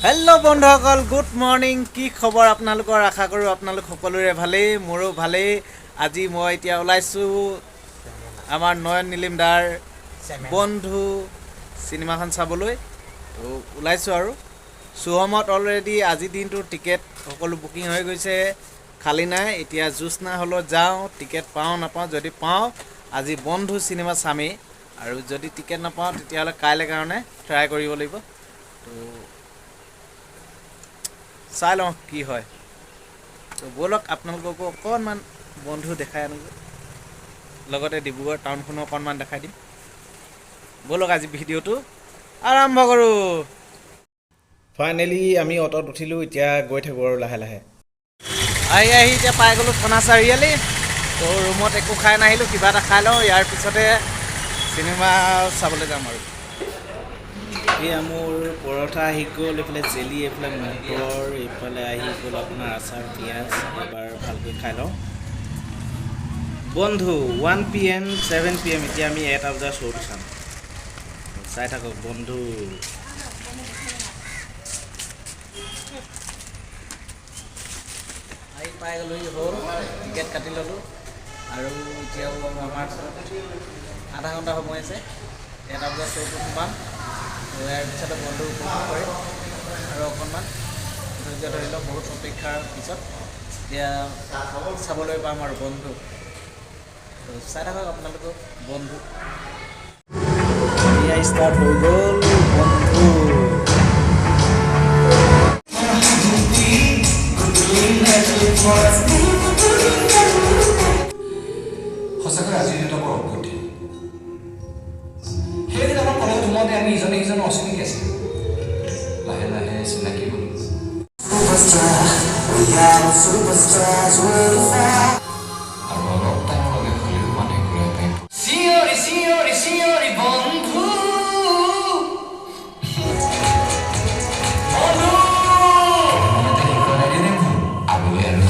Hello' বন্ধুসকল, good morning. কি খবৰ আপোনালোকৰ? আশা কৰোঁ আপোনালোক সকলোৰে ভালেই, মোৰো ভালেই। আজি মই এতিয়া ওলাইছোঁ আমাৰ নয়ন নীলিম দাৰ বন্ধু চিনেমাখন চাবলৈ। তো ওলাইছোঁ আৰু শ্ব'হমত অলৰেডি আজিৰ দিনটোৰ টিকেট সকলো বুকিং হৈ গৈছে, খালী নাই। এতিয়া জ্যোৎস্না হলত যাওঁ, টিকেট পাওঁ নাপাওঁ। যদি পাওঁ আজি বন্ধু চিনেমা চামেই, আৰু যদি টিকেট নাপাওঁ তেতিয়াহ'লে কাইলৈ কাৰণে ট্ৰাই কৰিব লাগিব। তো চাই লওঁ কি হয়। তো ব'লক আপোনালোককো অকণমান বন্ধু দেখাই আনোগৈ, লগতে ডিব্ৰুগড় টাউনখনো অকণমান দেখাই দিম। ব'লক আজি ভিডিঅ'টো আৰম্ভ কৰোঁ। ফাইনেলি আমি অটত উঠিলোঁ, এতিয়া গৈ থাকোঁ আৰু লাহে লাহে। আহি এতিয়া পাই গ'লোঁ থানা চাৰিআলি। তো ৰুমত একো খাই নাহিলোঁ, কিবা এটা খাই লওঁ, ইয়াৰ পিছতে চিনেমা চাবলৈ যাম আৰু। এয়া মোৰ পৰঠা আহি গ'ল, এইফালে জেলি, এইফালে মটৰ, এইফালে আহি গ'ল আপোনাৰ আচাৰ পিঁয়াজ। এবাৰ ভালকৈ খাই লওঁ। বন্ধু 1 PM 7 PM, এতিয়া আমি 1টা বজাৰ শ্ব'টো চাম। চাই থাকক বন্ধু। আহি পাই গ'লোহি, হ'ল টিকেট কাটি ল'লোঁ, আৰু এতিয়াও আমাৰ আধা ঘণ্টা সময় আছে। 1টা বজাৰ শ্ব'টো সোমাম, ইয়াৰ পিছতে বন্ধু উপভোগ কৰিম আৰু অকণমান ধৈৰ্য ধৰি লওক। বহুত অপেক্ষাৰ পিছত এতিয়া চাবলৈ পাম আৰু বন্ধু। তো চাই থাকক আপোনালোকক বন্ধু। এতিয়া ষ্টাৰ্ট হৈ গ'ল বন্ধু। সঁচাকৈ আজিৰ দিনটো বৰ অদ্ভুত দিন। সেইদিন আমাৰ কলেজত সোমাওঁতে আমি ইজনে সিজনৰ অচিনাকি আছিলোঁ, লাহে লাহে চিনাকি হ'লোঁ। আৰু অলপ টাইমলৈকে হ'লেও মানে ঘূৰাই পাই চিঞৰি চিঞৰি চিঞৰি বন্ধু আগলৈ আৰু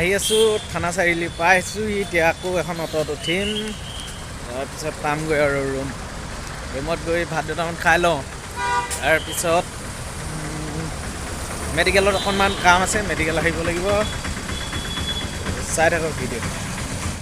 আহি আছোঁ থানা চাৰিআলি পাইছোঁ। এতিয়া আকৌ এখন অটত উঠিম, তাৰপিছত পামগৈ আৰু ৰুমত গৈ ভাত দুটামান খাই লওঁ। তাৰপিছত মেডিকেলত অকণমান কাম আছে, মেডিকেল আহিব লাগিব। চাই থাকক ভিডিঅ'।